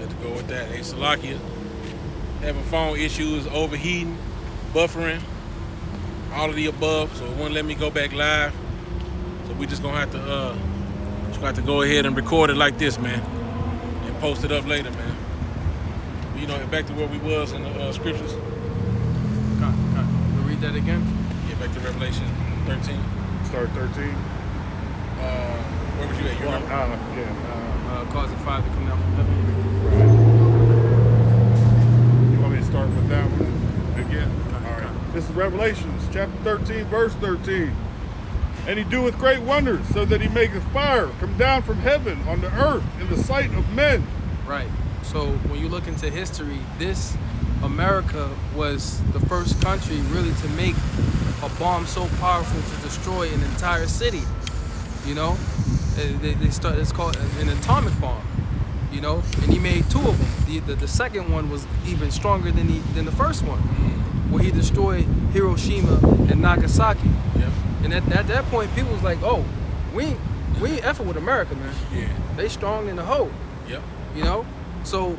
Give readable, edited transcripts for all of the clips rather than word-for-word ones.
Had to go with that. Hey, Salakia, having phone issues, overheating, buffering, all of the above. So it wouldn't let me go back live. So we just gonna have to go ahead and record it like this, man, and post it up later, man. But, you know, back to where we was in the scriptures. We'll read that again. Yeah, back to Revelation 13. Start 13. Where was you at? You remember? Causing fire to come down from heaven. Right. You want me to start with that one again? All right. This is Revelations chapter 13, verse 13. And he doeth great wonders, so that he maketh fire come down from heaven on the earth in the sight of men. Right. So when you look into history, this America was the first country really to make a bomb so powerful to destroy an entire city. You know, it's called an atomic bomb. You know, and he made two of them. The second one was even stronger than the first one, where he destroyed Hiroshima and Nagasaki. Yep. And at that point, people was like, "Oh, we ain't effing with America, man. Yeah. They strong in the hole." Yep. You know, so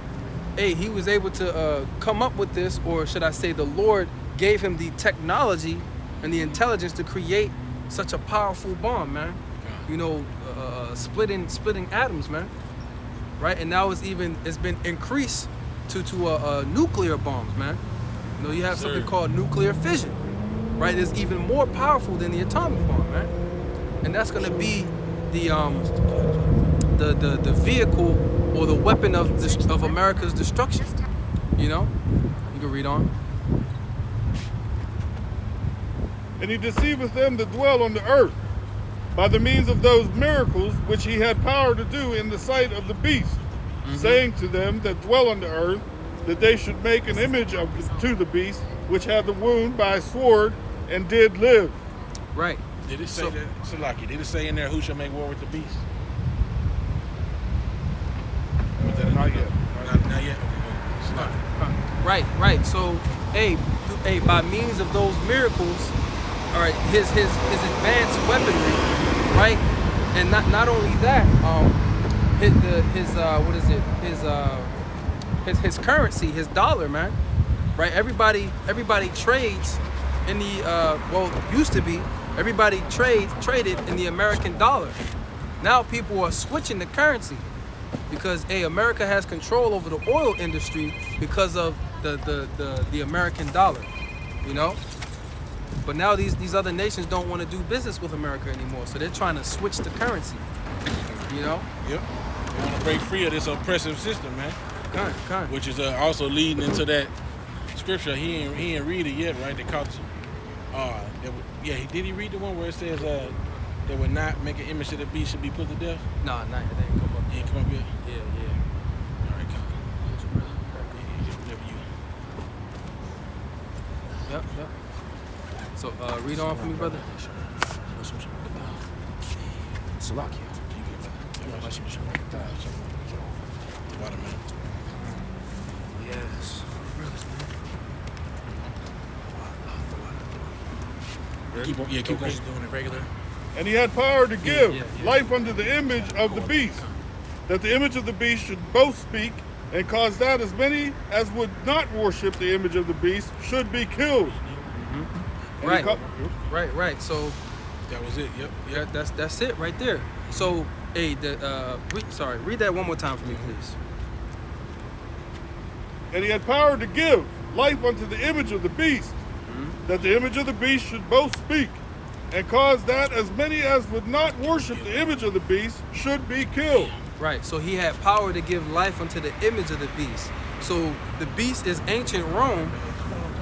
hey, he was able to come up with this, or should I say, the Lord gave him the technology and the intelligence to create such a powerful bomb, man. You know, splitting atoms, man. Right, and now it's been increased to nuclear bombs, man. You know, you have something called nuclear fission, right? It's even more powerful than the atomic bomb, man. And that's gonna be the vehicle or the weapon of America's destruction. You know, you can read on. And he deceiveth them that dwell on the earth by the means of those miracles which he had power to do in the sight of the beast, saying to them that dwell on the earth, that they should make an image to the beast, which had the wound by a sword, and did live. Right. Did it say that, Salaki? Did it say in there who shall make war with the beast? Was that Not yet. Not yet. Okay. Right. So, hey, by means of those miracles, all right, his advanced weaponry, right, and not only that, his currency, his dollar, man, right? Everybody trades in the used to be everybody traded in the American dollar. Now people are switching the currency because America has control over the oil industry because of the American dollar, you know. But now these other nations don't want to do business with America anymore, so they're trying to switch the currency. You know? Yep. They want to break free of this oppressive system, man. Kind. Which is also leading into that scripture. He ain't read it yet, right? They caught some. Did he read the one where it says they would not make an image of the beast should be put to death? Nah, it ain't come up. He ain't come up yet. Yeah. All right, come. Yep. So read on for me, brother. Salakia. Yes. Keep going. Keep doing it regular. And he had power to give Yeah. life unto the image of the beast, that the image of the beast should both speak, and cause that as many as would not worship the image of the beast should be killed. Right. So That was it. Yep. that's it right there. So read that one more time for me, please. And he had power to give life unto the image of the beast, that the image of the beast should both speak, and cause that as many as would not worship the image of the beast should be killed. Right. So he had power to give life unto the image of the beast. So the beast is ancient Rome,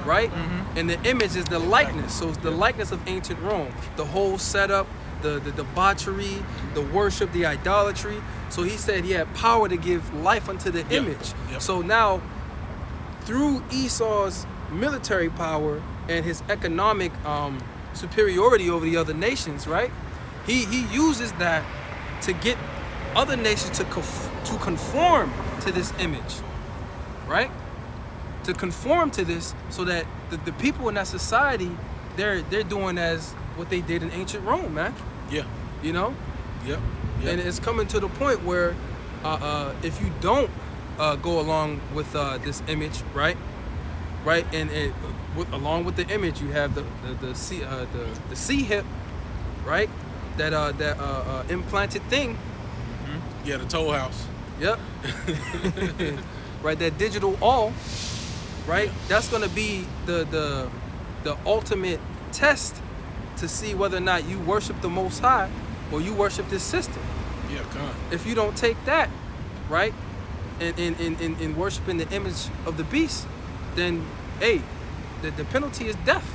right? And the image is the likeness. So it's the likeness of ancient Rome. The whole setup, the debauchery, the worship, the idolatry. So he said he had power to give life unto the image. Yep. So now, through Esau's military power and his economic superiority over the other nations, right? He uses that to get other nations to conform to this image, right? To conform to this, so that the people in that society, they're doing as what they did in ancient Rome, man. Yeah. You know? Yep. And it's coming to the point where if you don't go along with this image, right? Right, and along with the image, you have the C hip, right? That implanted thing. Yeah, the toll house. Yep. Right, that digital all. Right, that's gonna be the ultimate test to see whether or not you worship the Most High or you worship this system. Yeah, come. If you don't take that, right, in worshiping the image of the beast, then hey, the penalty is death.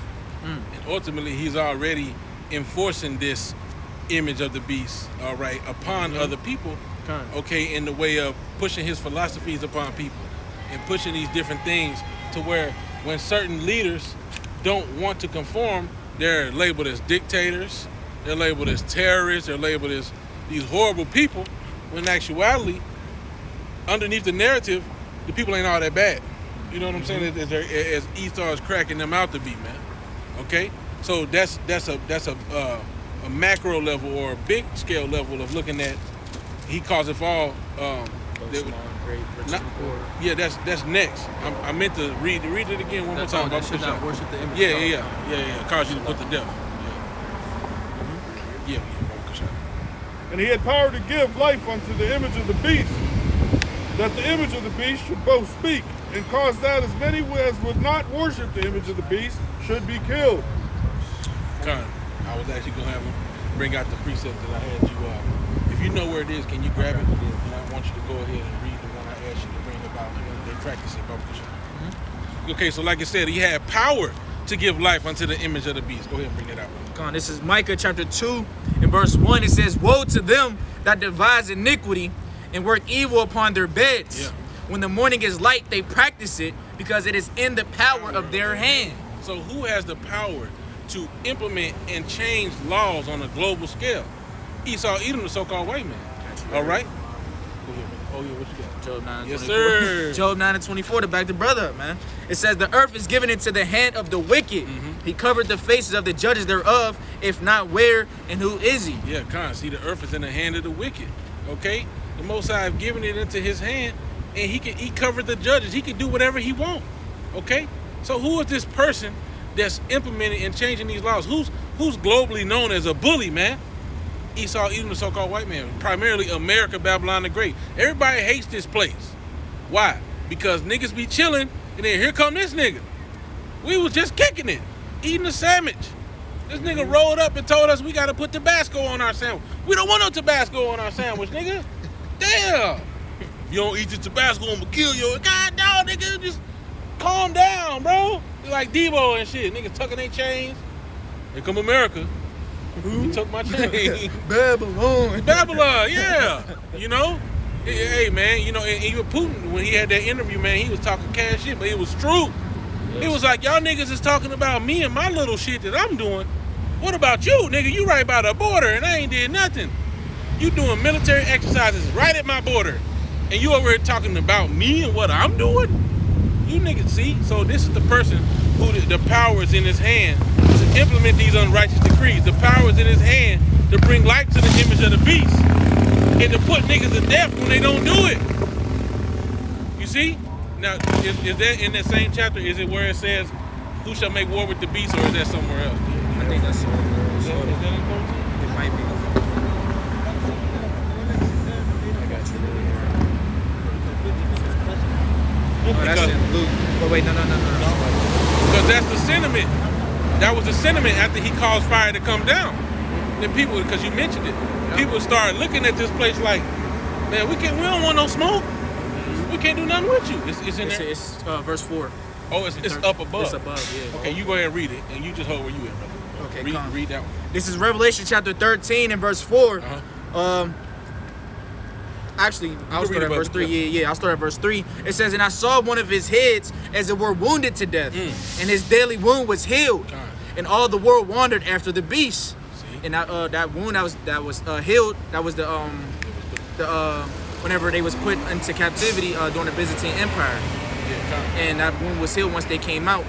And ultimately, he's already enforcing this image of the beast, all right, upon other people, okay, in the way of pushing his philosophies upon people and pushing these different things to where when certain leaders don't want to conform, they're labeled as dictators, they're labeled as terrorists, they're labeled as these horrible people, when in actuality, underneath the narrative, the people ain't all that bad. You know what I'm saying? As Esau is cracking them out to be, man. Okay? So that's a macro level or a big scale level of looking at. He calls it all. Yeah, that's next. I meant to read it again one more time. That should not worship the image. Yeah. Cause you to put to death. Yeah. And he had power to give life unto the image of the beast, that the image of the beast should both speak, and cause that as many as would not worship the image of the beast should be killed. Con, I was actually gonna have him bring out the precept that I had you. If you know where it is, can you grab it? And I want you to go ahead and read the one I asked you to bring about when they practice it. Okay, so like I said, he had power to give life unto the image of the beast. Go ahead and bring it out. Con, this is Micah chapter 2 and verse 1. It says, "Woe to them that devise iniquity and work evil upon their beds. Yeah. When the morning is light, they practice it, because it is in the power of their hand." So who has the power to implement and change laws on a global scale? Esau, Edom, the so-called white man. All right? Oh, yeah, what you got? Job 9 and Yes, 24. sir. Job 9 and 24, to back the brother up, man. It says, "The earth is given into the hand of the wicked. He covered the faces of the judges thereof. If not, where and who is he?" Yeah, Con. See, the earth is in the hand of the wicked. Okay? The Most High have given it into his hand, and he covered the judges. He can do whatever he wants. Okay? So who is this person that's implementing and changing these laws? Who's globally known as a bully, man? Esau, Edom, the so-called white man. Primarily America, Babylon the Great. Everybody hates this place. Why? Because niggas be chilling, and then here come this nigga. We was just kicking it, eating a sandwich. This nigga rolled up and told us we got to put Tabasco on our sandwich. We don't want no Tabasco on our sandwich, nigga. Damn. You don't eat the Tabasco, I'm gonna kill you. God dog, nigga, just calm down, bro. You like Debo and shit. Niggas tucking their chains. Here come America. You took my chain. Babylon. Babylon, yeah. You know? Hey, man, you know, and even Putin, when he had that interview, man, he was talking cash shit, but it was true. It was like, y'all niggas is talking about me and my little shit that I'm doing. What about you, nigga? You right by the border, and I ain't did nothing. You doing military exercises right at my border, and you over here talking about me and what I'm doing? You niggas see? So this is the person who the power is in his hand to implement these unrighteous decrees. The power is in his hand to bring life to the image of the beast and to put niggas to death when they don't do it. You see? Now, is that in that same chapter? Is it where it says, "Who shall make war with the beast," or is that somewhere else? I think that's Is that in 14? it. Might be. I got you. Oh, that's in Luke. But wait, no. Because that's the sentiment. That was the sentiment after he caused fire to come down. Then people, because you mentioned it, people started looking at this place like, man, we don't want no smoke. We can't do nothing with you. It's in there. It's verse 4. Oh, it's up above. It's above, yeah. Okay, you go ahead and read it, and you just hold where you at, brother. Okay, read that one. This is Revelation chapter 13 and verse 4. Actually, I'll start at verse 3. Yeah, I'll start at verse 3. It says, "And I saw one of his heads as it were wounded to death, and his daily wound was healed, and all the world wandered after the beast." See? And that wound that was healed, that was the whenever they was put into captivity during the Byzantine Empire, and that wound was healed once they came out.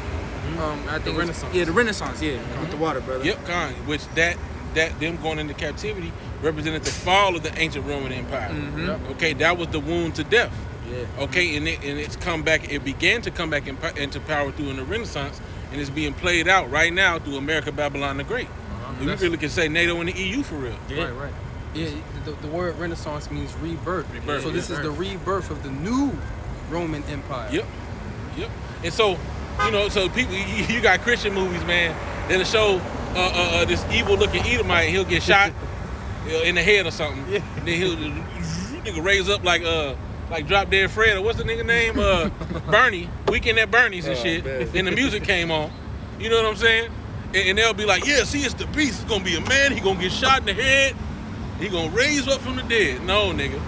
I think The Renaissance. The Renaissance. Yeah, with the water, brother. Yep, which that them going into captivity represented the fall of the ancient Roman Empire. Okay, that was the wound to death. Yeah. Okay, and it's come back. It began to come back into power through the Renaissance, and it's being played out right now through America, Babylon the Great. We really can say NATO and the EU for real. Yeah. Right. Yeah, the word Renaissance means rebirth. Rebirth. So this is the rebirth of the new Roman Empire. Yep. And so, so people, you got Christian movies, man, that'll show this evil-looking Edomite, he'll get shot in the head or something. Yeah. And then he'll nigga raise up like Drop Dead Fred, or what's the nigga name? Bernie. Weekend at Bernie's and shit. Man. And the music came on. You know what I'm saying? And they'll be like, yeah, see, it's the beast. It's gonna be a man. He gonna get shot in the head. He gonna raise up from the dead. No, nigga.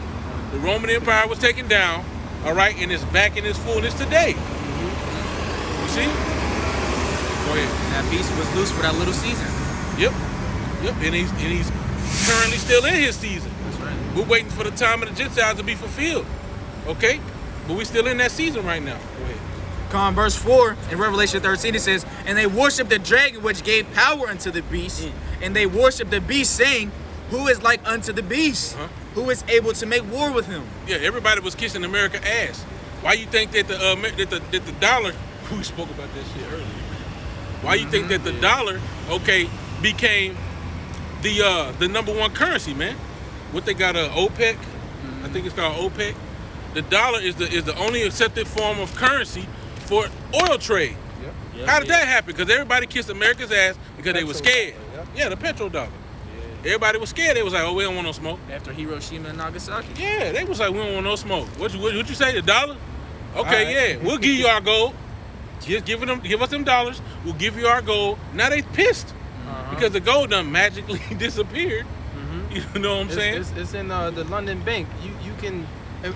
The Roman Empire was taken down, all right, and it's back in its fullness today. You see? Go ahead. That beast was loose for that little season. Yep. And he's currently still in his season. That's right. We're waiting for the time of the Gentiles to be fulfilled. Okay? But we're still in that season right now. Go ahead. Verse 4 in Revelation 13, it says, and they worshiped the dragon which gave power unto the beast, and they worshiped the beast, saying, who is like unto the beast? Who is able to make war with him? Yeah, everybody was kissing America's ass. Why you think that the dollar? We spoke about that shit earlier. Why you think that the dollar, became the number one currency, man? What they got, OPEC? I think it's called OPEC. The dollar is the only accepted form of currency for oil trade. Yep. How did that happen? Because everybody kissed America's ass because they were scared. Yeah, the petrodollar. Everybody was scared. They was like, oh, we don't want no smoke. After Hiroshima and Nagasaki. Yeah, they was like, we don't want no smoke. What you say, the dollar? Okay, right. We'll give you our gold. Just give us them dollars. We'll give you our gold. Now they pissed because the gold done magically disappeared. You know what I'm saying? It's in the London Bank. You can,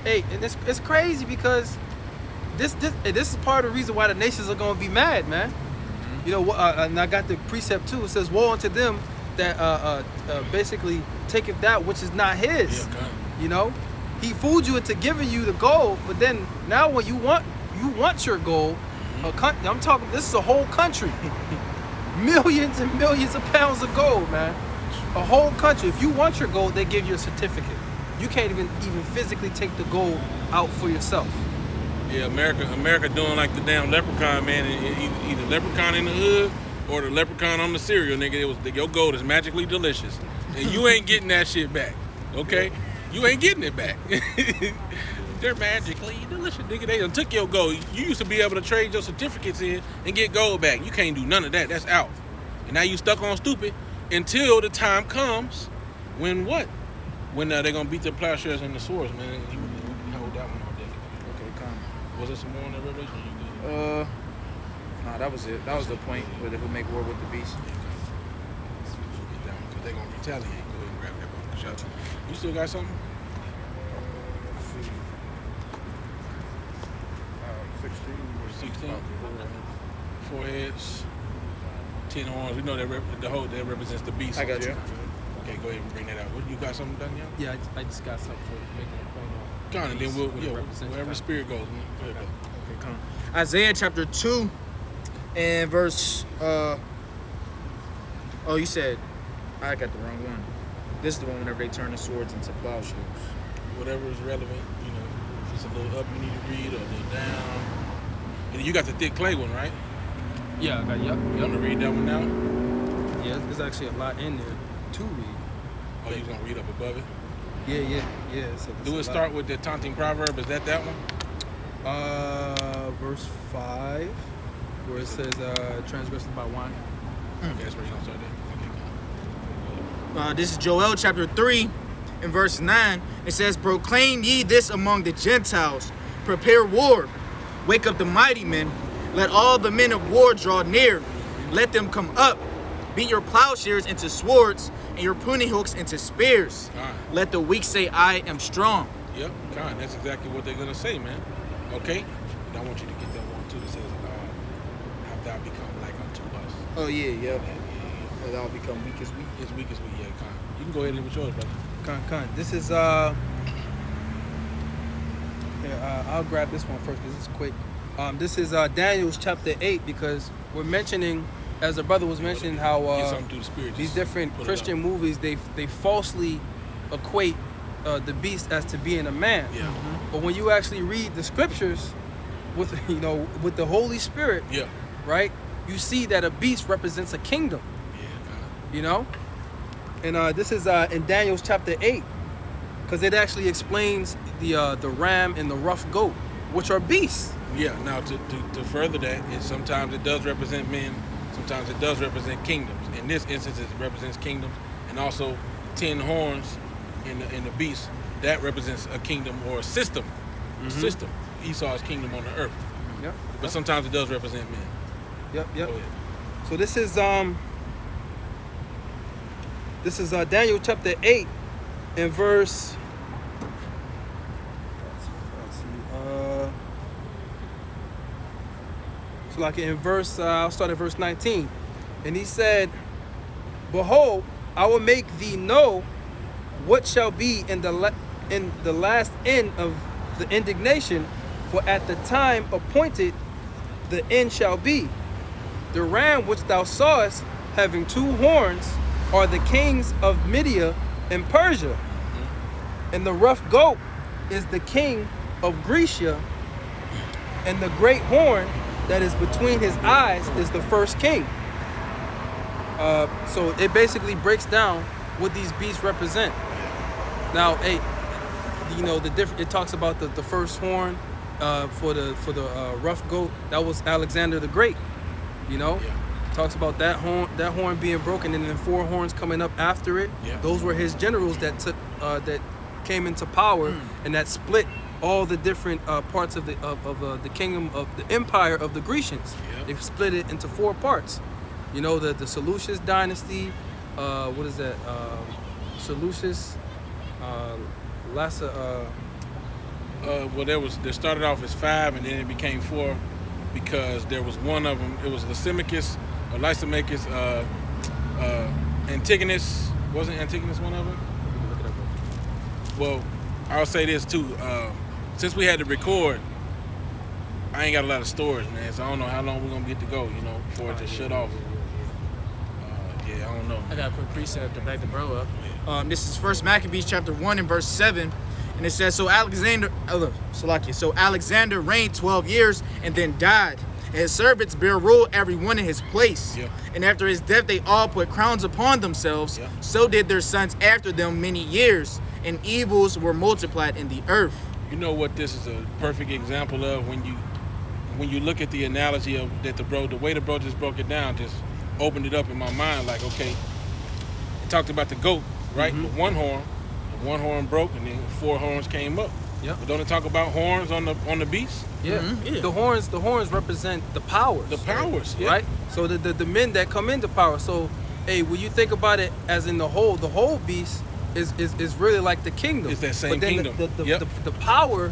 hey, and it's crazy because this is part of the reason why the nations are gonna be mad, man. You know, and I got the precept too. It says, "Woe unto them that basically taketh that which is not his." Yeah, you know, he fooled you into giving you the gold, but then now when you want your gold, I'm talking. This is a whole country, millions and millions of pounds of gold, man. A whole country. If you want your gold, they give you a certificate. You can't even physically take the gold out for yourself. Yeah, America doing like the damn leprechaun, man. Either leprechaun in the hood or the leprechaun on the cereal, nigga. Your gold is magically delicious, and you ain't getting that shit back. Okay, you ain't getting it back. They're magically delicious, nigga. They done took your gold. You used to be able to trade your certificates in and get gold back. You can't do none of that. That's out. And now you stuck on stupid until the time comes when what? When they're gonna beat the plowshares and the swords, man. You hold that one all day. Okay, come. Was there some more in that revelation? Nah, that was it. That was the point where they would make war with the beast. Get down because they're gonna retaliate. Go ahead and grab that one. Shot. You still got something? 16. Four heads, 10 horns. We know that that represents the beast. I got you. Okay, go ahead and bring that out. You got something done yet? Yeah, I just got something for making a point on. Come on, and then wherever the spirit goes. Okay, come on. Isaiah chapter 2 and verse. You said I got the wrong one. This is the one whenever they turn the swords into plowshares. Whatever is relevant, if it's a little up, you need to read, or a little down. And you got the thick clay one, right? Yeah, I got You want to read that one now? Yeah, there's actually a lot in there to read. Oh, you gonna read up above it? Yeah. So do it start with the taunting proverb? Is that one? Verse 5, where it says, transgressed by wine. Okay, that's where you gonna start there. This is Joel chapter 3 and verse 9. It says, proclaim ye this among the Gentiles. Prepare war. Wake up the mighty men. Let all the men of war draw near. Let them come up. Beat your plowshares into swords and your pruning hooks into spears. Let the weak say, I am strong. Yep, that's exactly what they're going to say, man. Okay? And I want you to get that one, too, that says, have thou become like unto us. Oh, yeah. Let thou become weak as weak. As weak as weak, yeah, You can go ahead and with yours, brother. This is, I'll grab this one first because it's quick. This is Daniel's chapter 8 because we're mentioning, as the brother was mentioning, how these different Christian movies, they falsely equate the beast as to being a man. Yeah. But when you actually read the scriptures with with the Holy Spirit, Yeah. right, you see that a beast represents a kingdom. Yeah. And this is in Daniel chapter 8, because it actually explains the ram and the rough goat, which are beasts. Yeah. Now to further that, sometimes it does represent men. Sometimes it does represent kingdoms. In this instance, it represents kingdoms, and also 10 horns in the beast. That represents a kingdom or a system. System. Esau's kingdom on the earth. Yep. But sometimes it does represent men. Yep. Go ahead. So this is Daniel chapter 8 and verse. So like in verse, I'll start at verse 19, and he said, "Behold, I will make thee know what shall be in the last end of the indignation, for at the time appointed the end shall be. The ram which thou sawest having 2 horns are the kings of Media and Persia, and the rough goat is the king of Grecia, and the great horn that is between his eyes is the first king." So it basically breaks down what these beasts represent. Now, it talks about the first horn for the rough goat. That was Alexander the Great. Talks about that horn being broken, and then 4 horns coming up after it. Yeah. Those were his generals that came into power and that split all the different parts of the kingdom of the empire of the Grecians. Yeah. They split it into 4 parts. The Seleucus dynasty. What is that? Seleucus. They started off as 5, and then it became 4 because there was one of them. It was Lysimachus or Lysimachus, Antigonus. Wasn't Antigonus one of them? Look it up. Well, I'll say this too. Since we had to record, I ain't got a lot of storage, man. So I don't know how long we're gonna get to go, before it just shut off. I don't know. I got a quick precept to back the bro up. This is First Maccabees chapter 1 and verse 7, and it says, So Alexander reigned 12 years and then died. And his servants bare rule every one in his place. Yeah. And after his death they all put crowns upon themselves. Yeah. So did their sons after them many years, and evils were multiplied in the earth. You know what this is a perfect example of when you look at the analogy of that the way the bro just broke it down, just opened it up in my mind. Like, okay, it talked about the goat, right? With one horn broke, and then 4 horns came up. Yep. But don't it talk about horns on the beast? Yeah. Yeah. The horns represent the powers. The powers, yeah. Right? So the men that come into power. So, when you think about it as in the whole beast is really like the kingdom. It's that same but then kingdom. The power